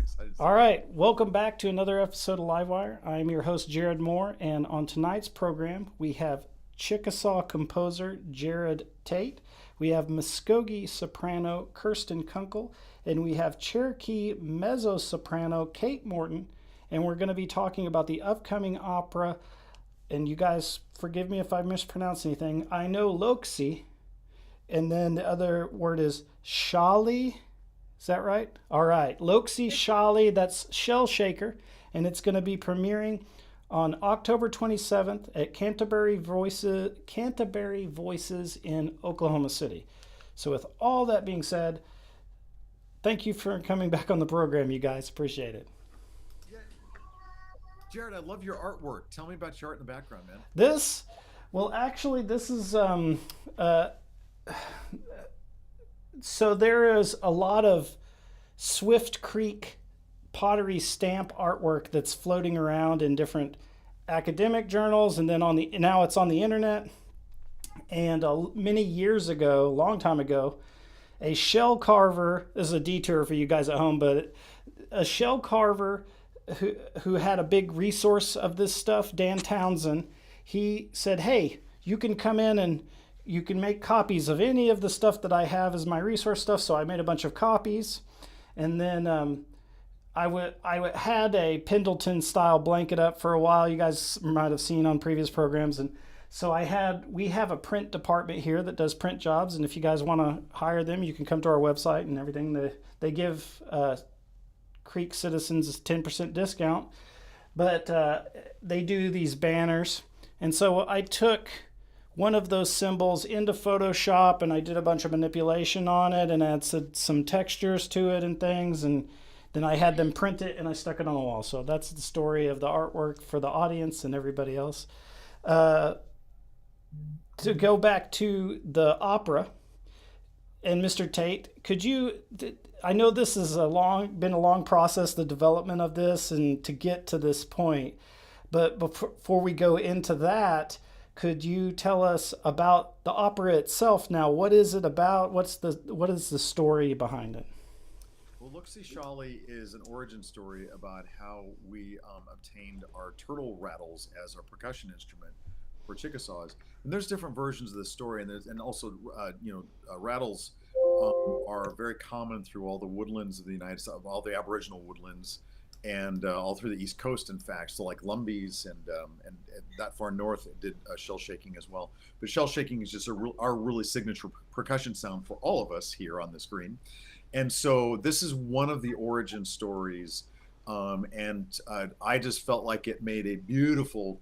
excited to see All that. right, welcome back to another episode of Livewire. I'm your host, Jerod Moore, and on tonight's program, we have Chickasaw composer Jerod Tate, we have Mvskoke soprano Kirsten Kunkle, and we have Cherokee mezzo-soprano Kate Morton, and we're going to be talking about the upcoming opera. And you guys, forgive me if I mispronounce anything. I know Loksi, and then the other word is Shaali. Is that right? All right. Loksi Shaali, that's Shell Shaker, and it's going to be premiering on October 27th at Canterbury Voices in Oklahoma City. So with all that being said, thank you for coming back on the program, you guys. Appreciate it. Yeah, Jared, I love your artwork. Tell me about your art in the background, man. This, well, actually, this is uh, so there is a lot of Swift Creek pottery stamp artwork that's floating around in different academic journals, and then now it's on the internet. And many years ago, a long time ago, a shell carver. This is a detour for you guys at home, but a shell carver who had a big resource of this stuff, Dan Townsend, he said, "Hey, you can come in and you can make copies of any of the stuff that I have as my resource stuff." So I made a bunch of copies, and then I had a Pendleton style blanket up for a while. You guys might have seen on previous programs, and so we have a print department here that does print jobs, and if you guys want to hire them, you can come to our website and everything. They give Creek citizens a 10% discount, but they do these banners, and so I took one of those symbols into Photoshop and I did a bunch of manipulation on it and added some textures to it and things, and then I had them print it and I stuck it on the wall. So that's the story of the artwork for the audience and everybody else. Uh, to go back to the opera, and Mr. Tate, could you? I know this has been a long process, the development of this, and to get to this point. But before we go into that, could you tell us about the opera itself? Now, what is it about? What is the story behind it? Well, Loksi Shaali is an origin story about how we obtained our turtle rattles as our percussion instrument for Chickasaws. And there's different versions of the story, and also rattles are very common through all the woodlands of the United States, all the Aboriginal woodlands, and all through the East Coast. In fact, so like Lumbees and that far north it did shell shaking as well. But shell shaking is just our really signature percussion sound for all of us here on the screen. And so this is one of the origin stories, and I just felt like it made a beautiful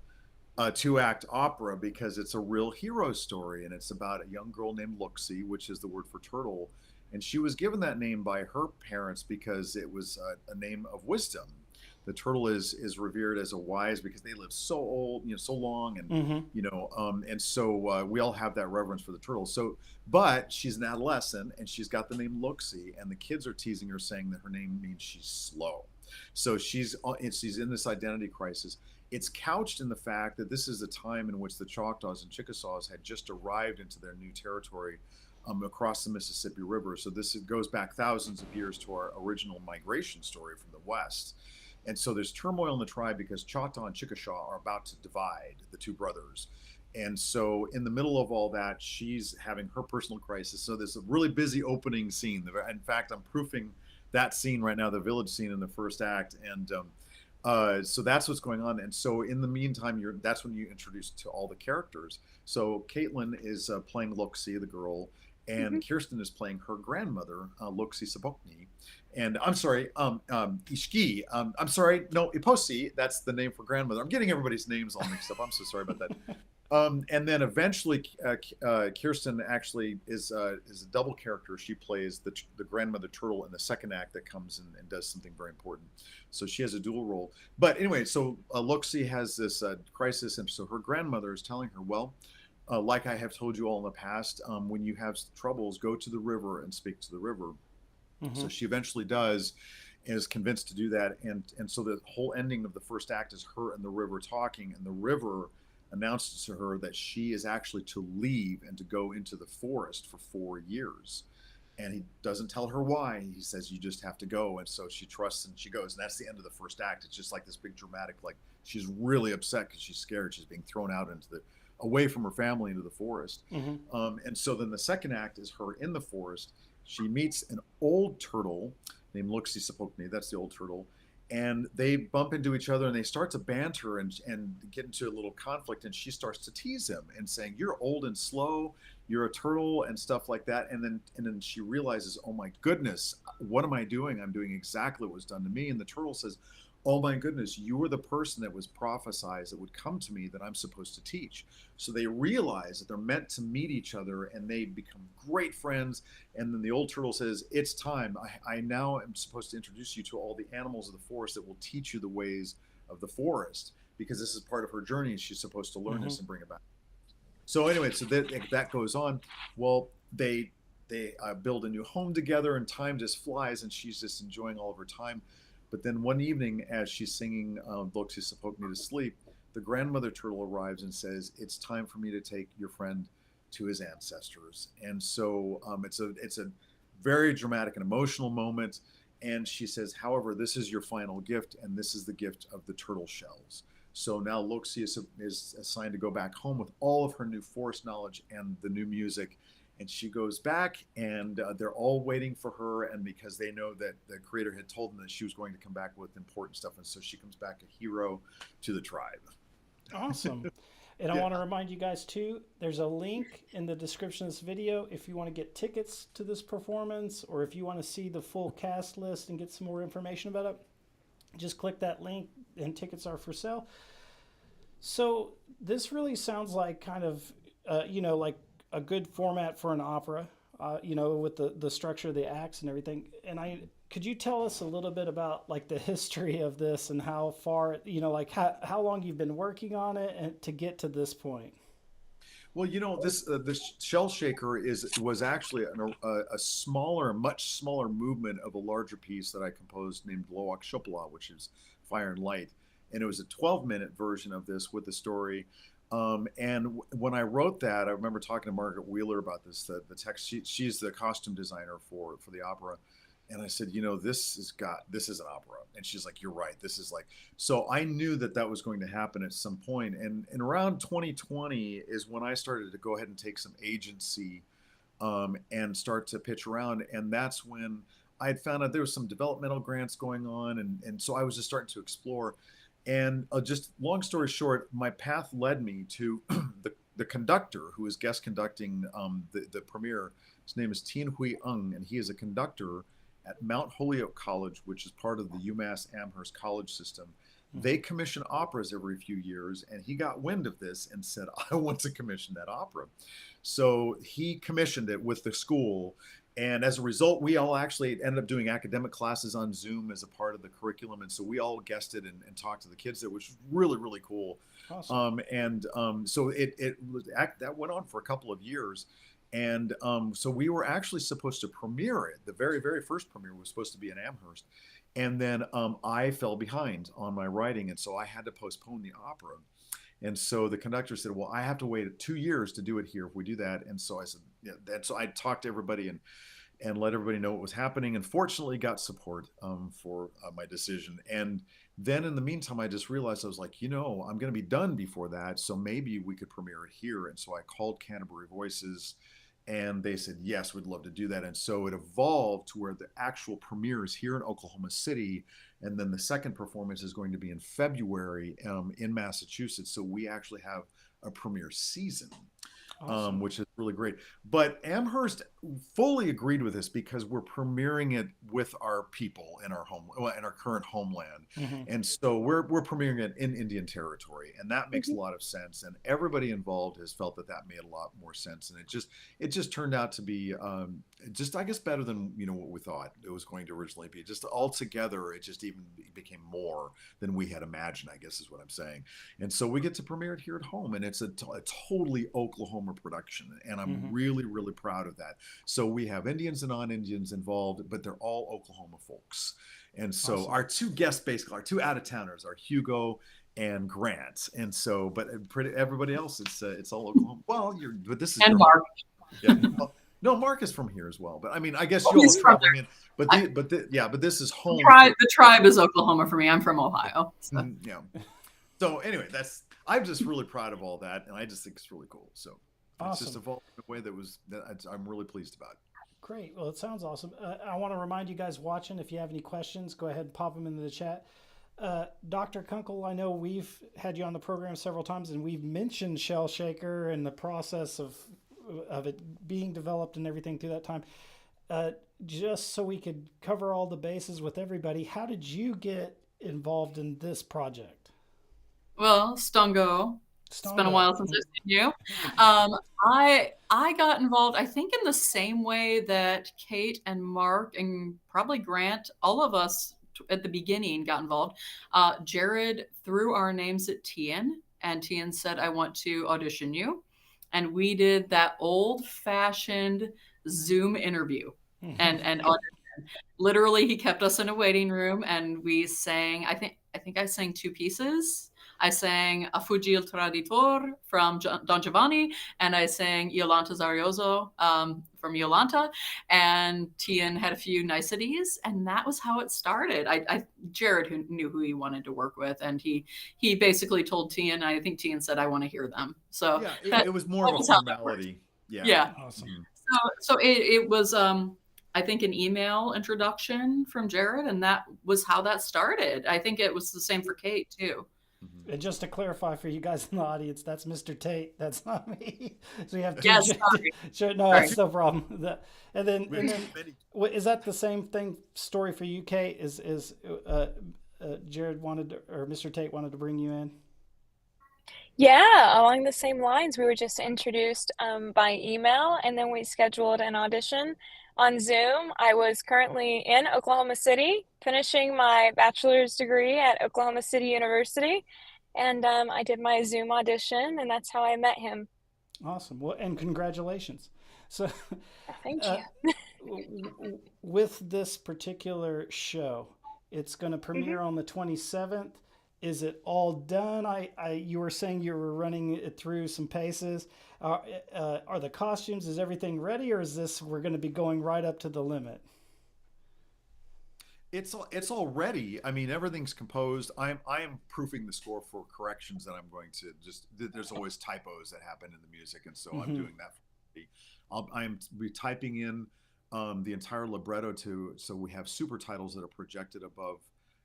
two-act opera because it's a real hero story, and it's about a young girl named Loksi, which is the word for turtle, and she was given that name by her parents because it was a name of wisdom. The turtle is revered as a wise because they live so old, so long, and Mm-hmm. and so we all have that reverence for the turtle. So, but she's an adolescent and she's got the name Loksi, and the kids are teasing her, saying that her name means she's slow. So she's in this identity crisis. It's couched in the fact that this is a time in which the Choctaws and Chickasaws had just arrived into their new territory across the Mississippi River. So this goes back thousands of years to our original migration story from the West. And so there's turmoil in the tribe because Choctaw and Chickasaw are about to divide, the two brothers. And so in the middle of all that, she's having her personal crisis. So there's a really busy opening scene. In fact, I'm proofing that scene right now, the village scene in the first act. And so that's what's going on. And so in the meantime, that's when you introduce to all the characters. So Caitlin is playing Loksi, the girl, Mm-hmm. and Kirsten is playing her grandmother, Loksi Sabokni. And I'm sorry, Ishki. I'm sorry, no, Iposi. That's the name for grandmother. I'm getting everybody's names all mixed up. I'm so sorry about that. And then eventually, Kirsten actually is a double character. She plays the grandmother turtle in the second act that comes in and does something very important. So she has a dual role. But anyway, so Loksi has this crisis, and so her grandmother is telling her, well, like I have told you all in the past, when you have troubles, go to the river and speak to the river. Mm-hmm. So she eventually does, and is convinced to do that. And so the whole ending of the first act is her and the river talking, and the river announces to her that she is actually to leave and to go into the forest for 4 years. And he doesn't tell her why. He says, you just have to go. And so she trusts and she goes. And that's the end of the first act. It's just like this big dramatic, like she's really upset because she's scared. She's being thrown out away from her family into the forest. And so then the second act is her in the forest. She meets an old turtle named Loksi Shaali. That's the old turtle. And they bump into each other and they start to banter and get into a little conflict. And she starts to tease him and saying, you're old and slow, you're a turtle and stuff like that. And then she realizes, oh my goodness, what am I doing? I'm doing exactly what was done to me. And the turtle says, oh my goodness, you were the person that was prophesized that would come to me that I'm supposed to teach. So they realize that they're meant to meet each other and they become great friends. And then the old turtle says, it's time. I now am supposed to introduce you to all the animals of the forest that will teach you the ways of the forest, because this is part of her journey. She's supposed to learn this and bring it back. So anyway, so that goes on. Well, they build a new home together and time just flies and she's just enjoying all of her time. But then one evening, as she's singing Loksi Shaali to sleep, the grandmother turtle arrives and says, it's time for me to take your friend to his ancestors. And so it's a very dramatic and emotional moment. And she says, however, this is your final gift, and this is the gift of the turtle shells. So now Loksi is assigned to go back home with all of her new forest knowledge and the new music. And she goes back and they're all waiting for her. And because they know that the creator had told them that she was going to come back with important stuff. And so she comes back a hero to the tribe. Awesome. And I want to remind you guys too, there's a link in the description of this video if you want to get tickets to this performance, or if you want to see the full cast list and get some more information about it, just click that link and tickets are for sale. So this really sounds like kind of, like a good format for an opera, with the structure of the acts and everything. And could you tell us a little bit about like the history of this and how far, like how long you've been working on it and to get to this point? Well, this Shell Shaker was actually a much smaller movement of a larger piece that I composed named Loksi Shaali, which is Fire and Light. And it was a 12-minute version of this with the story. And when I wrote that, I remember talking to Margaret Wheeler about this, the text. She's the costume designer for the opera. And I said, this is an opera. And she's like, you're right. This is like, so I knew that was going to happen at some point. And around 2020 is when I started to go ahead and take some agency and start to pitch around. And that's when I had found out there was some developmental grants going on. And so I was just starting to explore. And just long story short, my path led me to the conductor who is guest conducting the premiere. His name is Tien Hui Ung, and he is a conductor at Mount Holyoke College, which is part of the UMass Amherst College system. They commission operas every few years, and he got wind of this and said, I want to commission that opera. So he commissioned it with the school. And as a result, we all actually ended up doing academic classes on Zoom as a part of the curriculum. And so we all guested and talked to the kids there, which was really, really cool. Awesome. So that went on for a couple of years. And so we were actually supposed to premiere it. The very, very first premiere was supposed to be in Amherst. And then I fell behind on my writing. And so I had to postpone the opera. And so the conductor said, well, I have to wait 2 years to do it here if we do that. And so I said, yeah. And so I talked to everybody and let everybody know what was happening, and fortunately got support for my decision. And then in the meantime, I just realized I was like, I'm going to be done before that. So maybe we could premiere it here. And so I called Canterbury Voices, and they said, yes, we'd love to do that. And so it evolved to where the actual premiere is here in Oklahoma City. And then the second performance is going to be in February in Massachusetts. So we actually have a premiere season. Awesome. Which is really great. But Amherst fully agreed with this because we're premiering it with our people in our in our current homeland. Mm-hmm. And so we're premiering it in Indian Territory, and that makes a lot of sense. And everybody involved has felt that made a lot more sense. And it just turned out to be I guess better than what we thought it was going to originally be. Just altogether, it just even became more than we had imagined, I guess is what I'm saying. And so we get to premiere it here at home, and it's a totally Oklahoma production, and I'm really, really proud of that. So we have Indians and non-Indians involved, but they're all Oklahoma folks. And so awesome. Our two guests, basically, our two out-of-towners are Hugo and Grant. And so, but everybody else, it's all Oklahoma. Well, but this is and Mark. Yeah. No, Mark is from here as well. But I mean, I guess Oh, you all he's are from traveling in. But this is home. The tribe is Oklahoma for me. I'm from Ohio. So. Yeah. So anyway, I'm just really proud of all that, and I just think it's really cool. So it's just Awesome. evolved in a way I'm really pleased about. Great. Well, it sounds awesome. I want to remind you guys watching, if you have any questions, go ahead and pop them into the chat. Dr. Kunkle, I know we've had you on the program several times, and we've mentioned Shell Shaker and the process of it being developed and everything through that time. Just so we could cover all the bases with everybody, how did you get involved in this project? Well, Stongo. It's been a while since I've seen you. I got involved, I think, in the same way that Kate and Mark and probably Grant, all of us at the beginning got involved. Jerod threw our names at Tian, and Tian said, "I want to audition you." And we did that old-fashioned Zoom interview and audition. Literally, he kept us in a waiting room, and we sang. I think I sang two pieces. I sang A Fuggì il Traditor from Don Giovanni, and I sang Iolanta Zarioso from Iolanta, and Tian had a few niceties, and that was how it started. Jerod who knew who he wanted to work with, and he basically told Tian, I think Tian said, "I want to hear them." So yeah, it was more of a formality. Yeah. Awesome. So it was I think an email introduction from Jerod, and that was how that started. I think it was the same for Kate too. And just to clarify for you guys in the audience, that's Mr. Tate. That's not me. So you have two. Yes, Sure, no, that's no problem. And then, is that the same story for you, Kate? Is Jerod or Mr. Tate wanted to bring you in? Yeah, along the same lines. We were just introduced by email, and then we scheduled an audition on Zoom. I was currently in Oklahoma City, finishing my bachelor's degree at Oklahoma City University, and I did my Zoom audition, and that's how I met him. Awesome. Well, and congratulations. So, thank you. With this particular show, it's going to premiere on the 27th. Is it all done? You were saying you were running it through some paces. Are the costumes, is everything ready, or is this, we're going to be going right up to the limit? It's all ready. I mean, everything's composed. I am proofing the score for corrections that I'm going to there's always typos that happen in the music, and so I'm doing that. I'm typing in the entire libretto so we have super titles that are projected above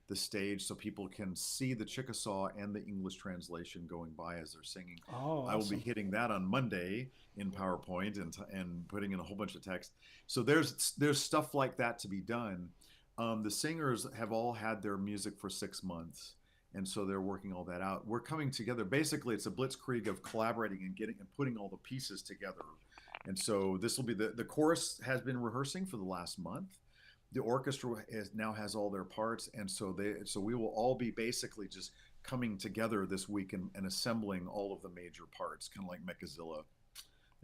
the stage so people can see the Chickasaw and the English translation going by as they're singing. Oh, awesome. I will be hitting that on Monday in PowerPoint and putting in a whole bunch of text. So there's stuff like that to be done. The singers have all had their music for 6 months, and so they're working all that out. We're coming together. Basically, it's a blitzkrieg of collaborating and putting all the pieces together. And so this will be the chorus has been rehearsing for the last month. The orchestra now has all their parts, and so we will all be basically just coming together this week and assembling all of the major parts, kind of like Mechazilla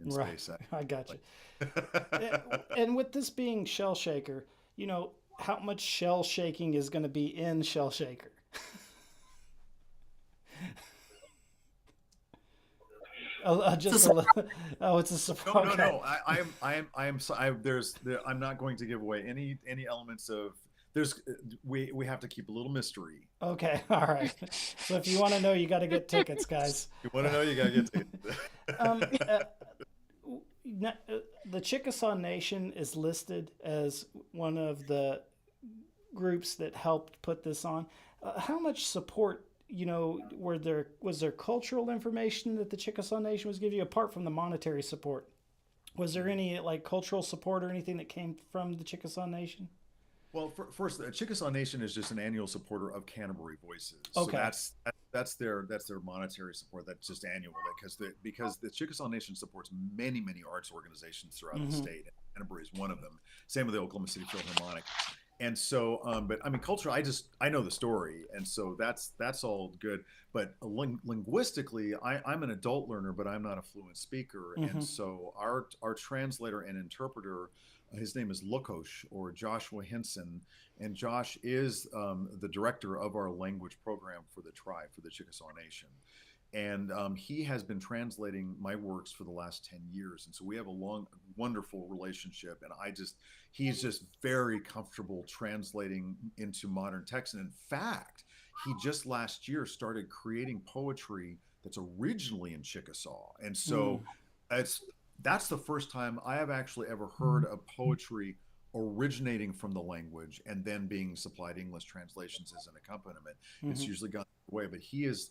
in space. I got you. And with this being Shell Shaker, how much shell shaking is going to be in Shell Shaker? Just a little. Oh, it's a surprise. No. I'm not going to give away any elements of. We have to keep a little mystery. Okay, all right. So if you want to know, you got to get tickets, guys. You want to know, you got to get tickets. The Chickasaw Nation is listed as one of the groups that helped put this on. How much support? Was there cultural information that the Chickasaw Nation was giving you apart from the monetary support? Was there any cultural support or anything that came from the Chickasaw Nation? Well, first, the Chickasaw Nation is just an annual supporter of Canterbury Voices. Okay, so that's their monetary support. That's just annual because the Chickasaw Nation supports many arts organizations throughout the state. Canterbury is one of them. Same with the Oklahoma City Philharmonic. And so, but I mean, culture, I know the story. And so that's all good. But linguistically, I'm an adult learner, but I'm not a fluent speaker. And so our translator and interpreter, his name is Lukosh, or Joshua Henson. And Josh is the director of our language program for the tribe, for the Chickasaw Nation. And he has been translating my works for the last 10 years. And so we have a long, wonderful relationship. And he's just very comfortable translating into modern text. And in fact, he just last year started creating poetry that's originally in Chickasaw. And so that's the first time I have actually ever heard of poetry originating from the language and then being supplied English translations as an accompaniment. It's usually gone away, but he has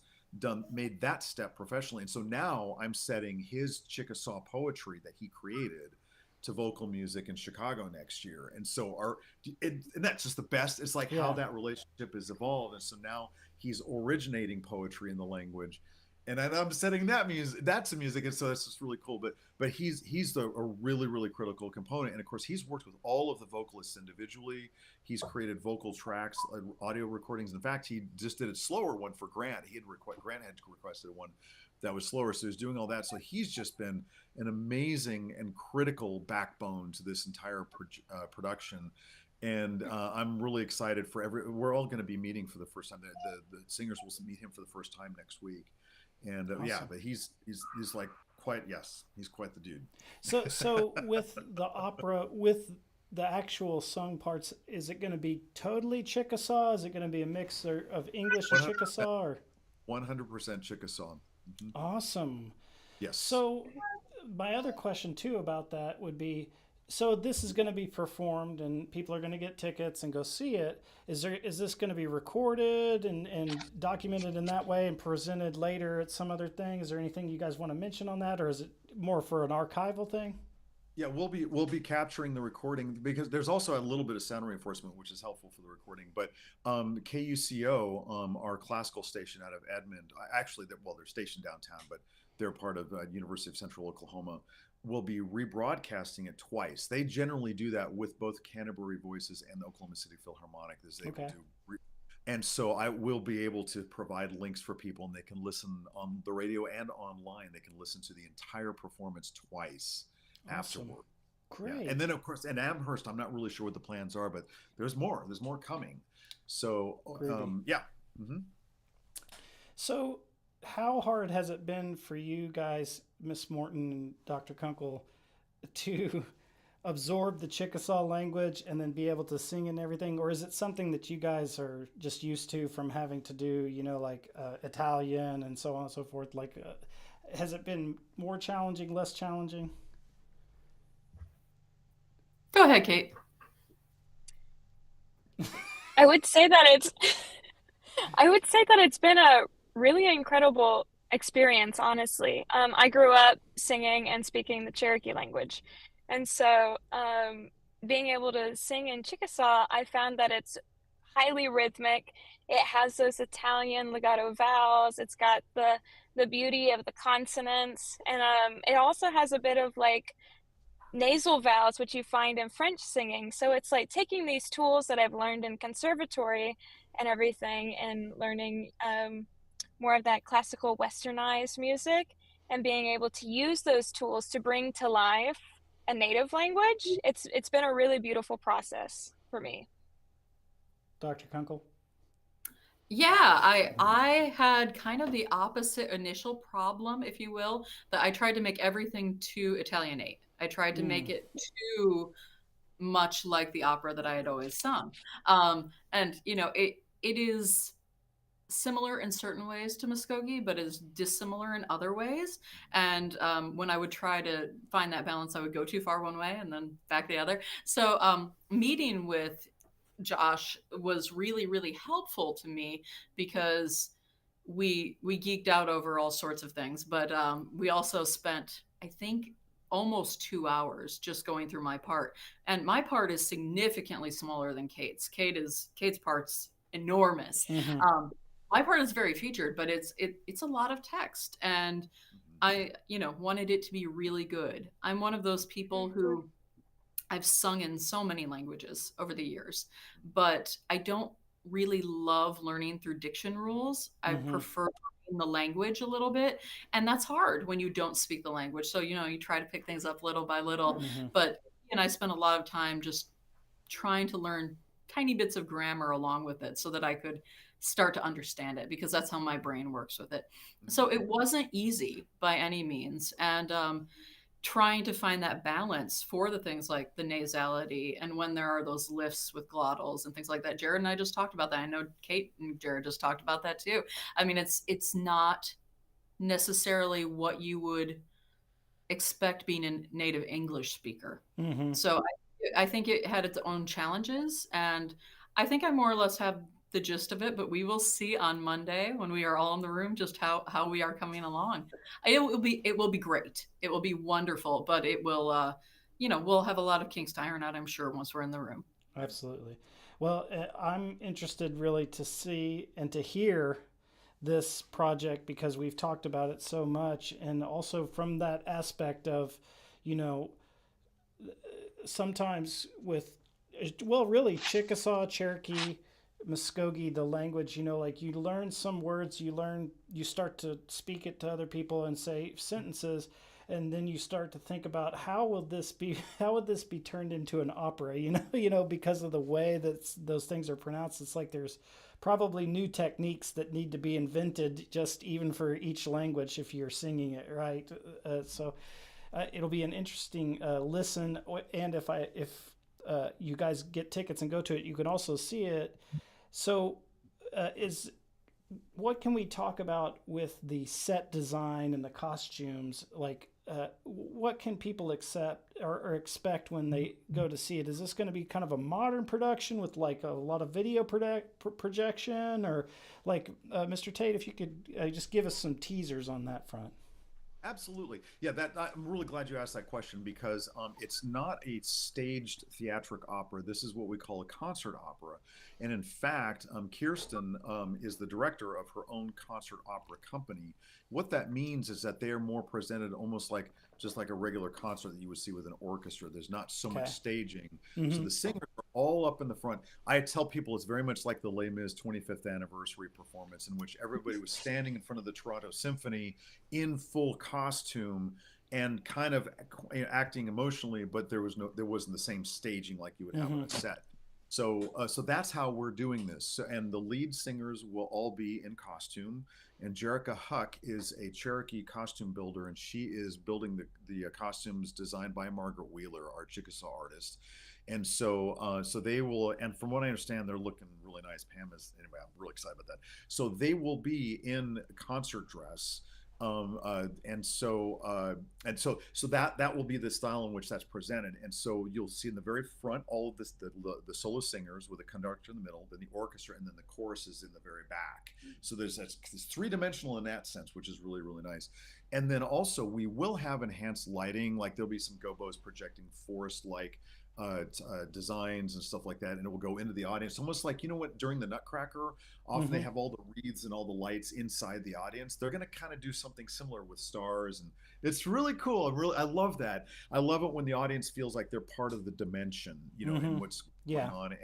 made that step professionally. And so now I'm setting his Chickasaw poetry that he created to vocal music in Chicago next year. And so and that's just the best. It's like how that relationship has evolved. And so now he's originating poetry in the language, and I'm setting that to music. And so that's just really cool. But he's a really, really critical component. And of course, he's worked with all of the vocalists individually. He's created vocal tracks, audio recordings. In fact, he just did a slower one for Grant. Grant had requested one that was slower, so he's doing all that. So he's just been an amazing and critical backbone to this entire production. And I'm really excited we're all going to be meeting for the first time. The singers will meet him for the first time next week. And awesome. But he's like he's quite the dude. So with the opera, with the actual sung parts, is it going to be totally Chickasaw? Is it going to be a mix of English and Chickasaw? Or 100% Chickasaw. Awesome. Yes. So my other question too about that would be, so this is going to be performed and people are going to get tickets and go see it. Is this going to be recorded and documented in that way and presented later at some other thing? Is there anything you guys want to mention on that, or is it more for an archival thing? Yeah, we'll be capturing the recording, because there's also a little bit of sound reinforcement, which is helpful for the recording. But KUCO, our classical station out of Edmond, they're stationed downtown, but they're part of University of Central Oklahoma, will be rebroadcasting it twice. They generally do that with both Canterbury Voices and the Oklahoma City Philharmonic. And so I will be able to provide links for people, and they can listen on the radio and online. They can listen to the entire performance twice. Awesome. Afterward. Great. Yeah. And then of course in Amherst, I'm not really sure what the plans are, but there's more coming. So yeah. Mm-hmm. So how hard has it been for you guys, Miss Morton and Dr. Kunkle, to absorb the Chickasaw language and then be able to sing and everything? Or is it something that you guys are just used to from having to do, like Italian and so on and so forth? Like, has it been more challenging, less challenging? Go ahead, Kate. I would say that it's been a really incredible experience, honestly. I grew up singing and speaking the Cherokee language. And so being able to sing in Chickasaw, I found that it's highly rhythmic. It has those Italian legato vowels. It's got the beauty of the consonants. And it also has a bit of like nasal vowels, which you find in French singing. So it's like taking these tools that I've learned in conservatory and everything, and learning more of that classical westernized music, and being able to use those tools to bring to life a native language. It's been a really beautiful process for me. Dr. Kunkle? Yeah, I had kind of the opposite initial problem, if you will, that I tried to make everything too Italianate. I tried to make it too much like the opera that I had always sung. And, it is similar in certain ways to Mvskoke, but is dissimilar in other ways. And when I would try to find that balance, I would go too far one way and then back the other. So meeting with Josh was really, really helpful to me, because we geeked out over all sorts of things, but we also spent, I think, almost 2 hours just going through my part. And my part is significantly smaller than Kate's. Kate's part's enormous. Mm-hmm. My part is very featured, but it's a lot of text, and I wanted it to be really good. I'm one of those people who, I've sung in so many languages over the years, but I don't really love learning through diction rules. I prefer the language a little bit, and that's hard when you don't speak the language. So you try to pick things up little by little, but I spent a lot of time just trying to learn tiny bits of grammar along with it, so that I could start to understand it, because that's how my brain works with it. So it wasn't easy by any means. And trying to find that balance for the things like the nasality and when there are those lifts with glottals and things like that. Jerod and I just talked about that. I know Kate and Jerod just talked about that too. I mean, it's not necessarily what you would expect being a native English speaker. Mm-hmm. So I think it had its own challenges, and I think I more or less have the gist of it, but we will see on Monday when we are all in the room just how we are coming along. It will be great. It will be wonderful, but it will we'll have a lot of kinks to iron out, I'm sure, once we're in the room. Absolutely. Well, I'm interested really to see and to hear this project, because we've talked about it so much, and also from that aspect of, sometimes with, well, really Chickasaw, Cherokee, Mvskoke, the language, like you learn some words, you start to speak it to other people and say sentences, and then you start to think about how would this be turned into an opera, because of the way that those things are pronounced. It's like there's probably new techniques that need to be invented just even for each language if you're singing it right. So it'll be an interesting listen, and if you guys get tickets and go to it, you can also see it. So what can we talk about with the set design and the costumes? Like, what can people accept or expect when they go to see it? Is this going to be kind of a modern production with like a lot of video projection, or like Mr. Tate, if you could just give us some teasers on that front? Absolutely. Yeah, I'm really glad you asked that question, because it's not a staged theatric opera. This is what we call a concert opera. And in fact, Kirsten is the director of her own concert opera company. What that means is that they are more presented almost like just like a regular concert that you would see with an orchestra. There's not so much staging. Mm-hmm. So the singers are all up in the front. I tell people it's very much like the Les Mis 25th anniversary performance, in which everybody was standing in front of the Toronto Symphony in full costume and kind of acting emotionally, but there wasn't the same staging like you would have on a set. So that's how we're doing this. So, and the lead singers will all be in costume. And Jerica Huck is a Cherokee costume builder, and she is building the costumes designed by Margaret Wheeler, our Chickasaw artist. And so they will, and from what I understand, they're looking really nice. Pam is, anyway, I'm really excited about that. So they will be in concert dress. And so that will be the style in which that's presented. And so you'll see in the very front all of this, the solo singers with a conductor in the middle, then the orchestra, and then the chorus is in the very back. So there's three-dimensional in that sense, which is really, really nice. And then also we will have enhanced lighting, like there'll be some gobos projecting forest-like designs and stuff like that, and it will go into the audience, almost like, what, during the Nutcracker, often they have all the wreaths and all the lights inside the audience. They're going to kind of do something similar with stars, and it's really cool. I love that. I love it when the audience feels like they're part of the dimension, and what's going on.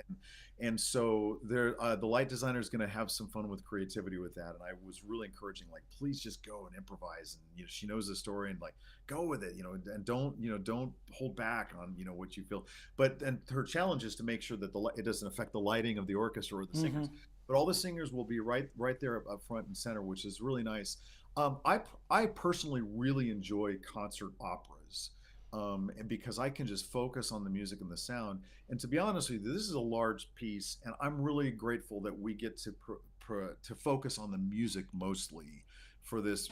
And so the light designer is going to have some fun with creativity with that. And I was really encouraging, like, please just go and improvise. And she knows the story, and like, go with it, and don't hold back on what you feel. But and her challenge is to make sure that it doesn't affect the lighting of the orchestra or the singers. But all the singers will be right there up front and center, which is really nice. I personally really enjoy concert operas. And because I can just focus on the music and the sound. And to be honest with you, this is a large piece, and I'm really grateful that we get to focus on the music mostly for this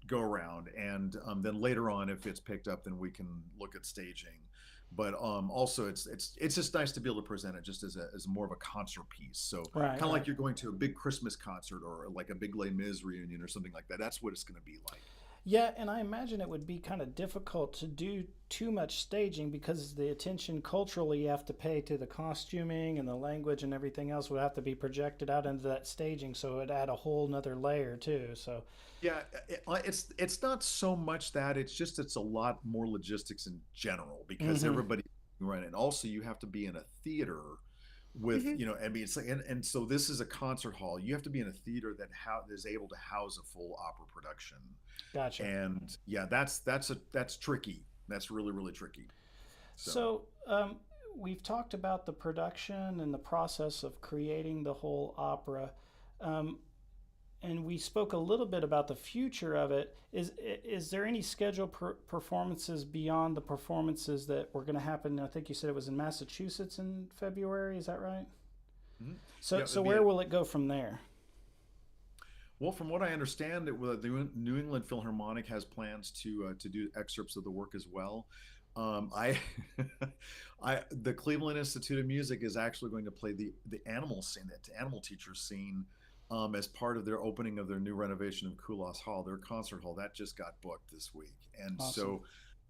go around. And then later on, if it's picked up, then we can look at staging. But also it's just nice to be able to present it just as more of a concert piece. So kind of like you're going to a big Christmas concert or like a big Les Mis reunion or something like that. That's what it's going to be like. Yeah, and I imagine it would be kind of difficult to do too much staging, because the attention culturally you have to pay to the costuming and the language and everything else would have to be projected out into that staging, so it would add a whole nother layer too. So yeah, it's not so much that, it's a lot more logistics in general, because everybody right, and also you have to be in a theater with I mean, it's like, and so this is a concert hall. You have to be in a theater that is able to house a full opera production. Gotcha. And yeah, that's tricky. That's really, really tricky. So we've talked about the production and the process of creating the whole opera. and we spoke a little bit about the future of it. Is there any scheduled performances beyond the performances that were going to happen? I think you said it was in Massachusetts in February. Is that right? Mm-hmm. So where will it go from there? Well, from what I understand, the New England Philharmonic has plans to do excerpts of the work as well. The Cleveland Institute of Music is actually going to play the animal scene, the animal teacher scene, as part of their opening of their new renovation of Kulas Hall, their concert hall. That just got booked this week. And Awesome.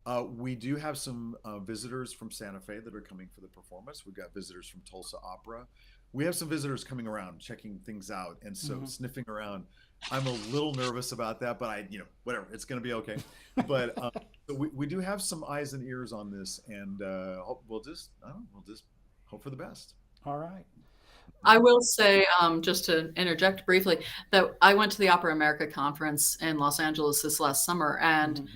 so we do have some visitors from Santa Fe that are coming for the performance. We've got visitors from Tulsa Opera. We have some visitors coming around, checking things out. And so sniffing around, I'm a little nervous about that, but whatever, it's going to be okay. But so we do have some eyes and ears on this, and we'll just hope for the best. All right. I will say, just to interject briefly, that I went to the Opera America conference in Los Angeles this last summer, and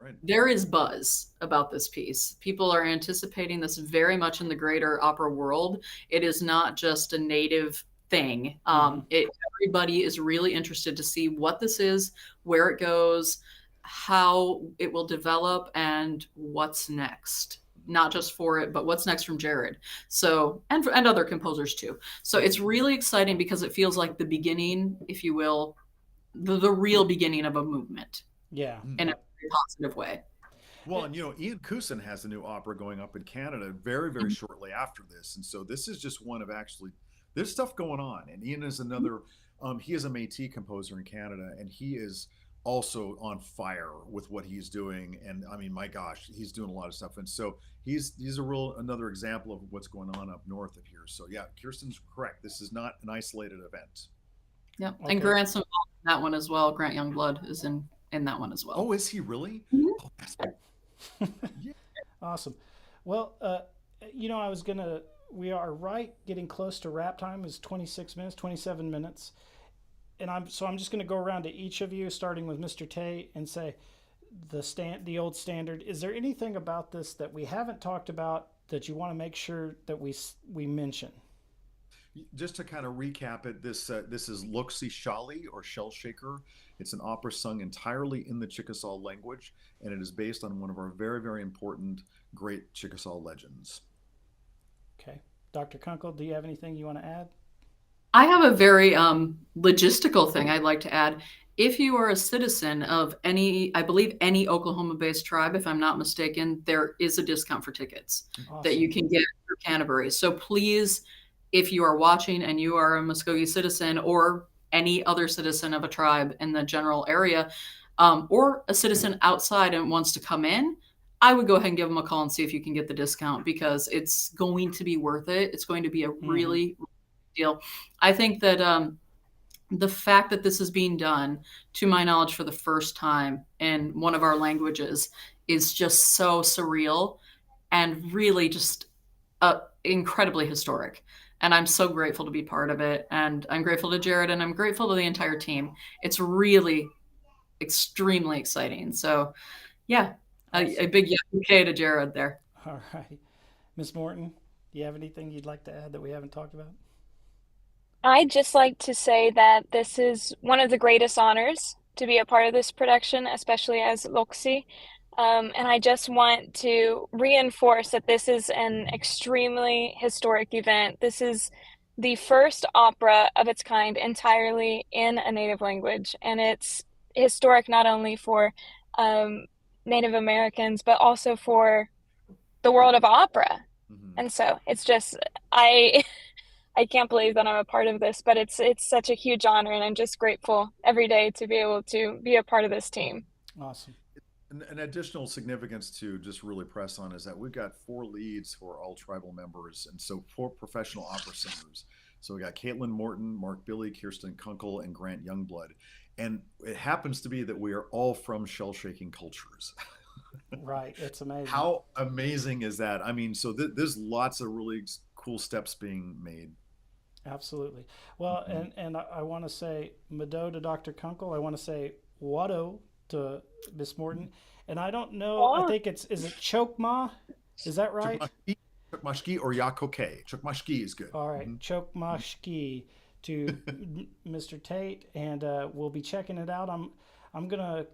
Right. There is buzz about this piece. People are anticipating this very much in the greater opera world. It is not just a native thing. Everybody is really interested to see what this is, where it goes, how it will develop, and what's next. Not just for it, but what's next from Jerod. So, and other composers too. So it's really exciting because it feels like the beginning, if you will, the real beginning of a movement. Yeah. In a very positive way. Well, and Ian Cousin has a new opera going up in Canada very, very shortly after this. And so this is just one of there's stuff going on. And Ian is another, he is a Métis composer in Canada, and he is also on fire with what he's doing. And I mean, my gosh, he's doing a lot of stuff. And so he's another example of what's going on up north of here. So yeah, Kirsten's correct. This is not an isolated event. Yeah. Okay. And Grant's involved in that one as well. Grant Youngblood is in that one as well. Oh, is he really? Mhm. Oh, that's cool. Yeah. Awesome. Well, we are getting close to wrap time. It's 26 minutes, 27 minutes. And I'm just going to go around to each of you, starting with Mr. Tate, and say the old standard. Is there anything about this that we haven't talked about that you want to make sure that we mention? Just to kind of recap it, this is Loksi Shaali, or Shell Shaker. It's an opera sung entirely in the Chickasaw language, and it is based on one of our very, very important great Chickasaw legends. Okay. Dr. Kunkle, do you have anything you want to add? I have a very logistical thing I'd like to add. If you are a citizen of I believe any Oklahoma-based tribe, if I'm not mistaken, there is a discount for tickets that you can get for Canterbury. So please, if you are watching and you are a Mvskoke citizen or any other citizen of a tribe in the general area, or a citizen outside and wants to come in, I would go ahead and give them a call and see if you can get the discount, because it's going to be worth it. It's going to be a really deal. I think that the fact that this is being done, to my knowledge, for the first time in one of our languages is just so surreal and really just incredibly historic. And I'm so grateful to be part of it. And I'm grateful to Jerod, and I'm grateful to the entire team. It's really extremely exciting. So yeah, a big okay to Jerod there. All right. Ms. Morton, do you have anything you'd like to add that we haven't talked about? I'd just like to say that this is one of the greatest honors to be a part of this production, especially as Loksi. And I just want to reinforce that this is an extremely historic event. This is the first opera of its kind entirely in a native language. And it's historic not only for Native Americans, but also for the world of opera. And so it's just, I can't believe that I'm a part of this, but it's such a huge honor, and I'm just grateful every day to be able to be a part of this team. Awesome. An additional significance to just really press on is that we've got 4 leads who are all tribal members, and so 4 professional opera singers. So we got Kate Morton, Mark Billy, Kirsten Kunkle, and Grant Youngblood. And it happens to be that we are all from shell-shaking cultures. Right. It's amazing. How amazing is that? I mean, so there's lots of really cool steps being made. Absolutely. Well, and I want to say Mado to Dr. Kunkle. I want to say Wado to Miss Morton. And I don't know, I think is it Chokma? Is that right? Chokmashki or Yakoke. Chokmashki is good. All right. Chokmashki to Mr. Tate, and we'll be checking it out. I'm gonna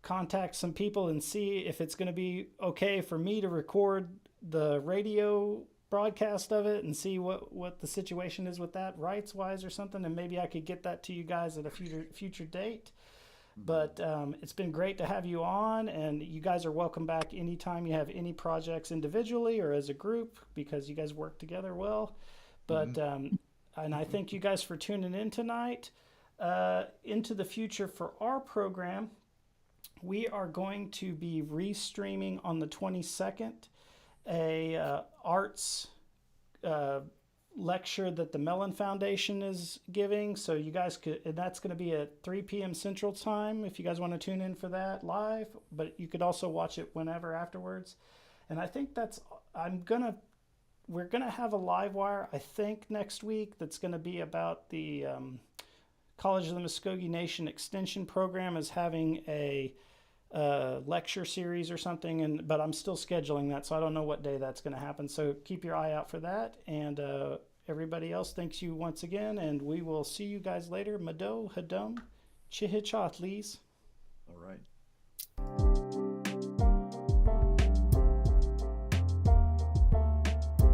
contact some people and see if it's gonna be okay for me to record the radio broadcast of it and see what the situation is with that rights wise or something, and maybe I could get that to you guys at a future date. But it's been great to have you on, and you guys are welcome back anytime you have any projects individually or as a group, because you guys work together well. But and I thank you guys for tuning in tonight. Into the future for our program, we are going to be restreaming on the 22nd a arts lecture that the Mellon Foundation is giving. So you guys could, and that's going to be at 3 p.m. Central Time if you guys want to tune in for that live, but you could also watch it whenever afterwards. And I think we're going to have a live wire, I think, next week that's going to be about the College of the Mvskoke Nation Extension Program is having a lecture series or something, but I'm still scheduling that, so I don't know what day that's going to happen. So keep your eye out for that. And everybody else, thanks you once again, and we will see you guys later. Mado Hadum Chihichat, please. All right.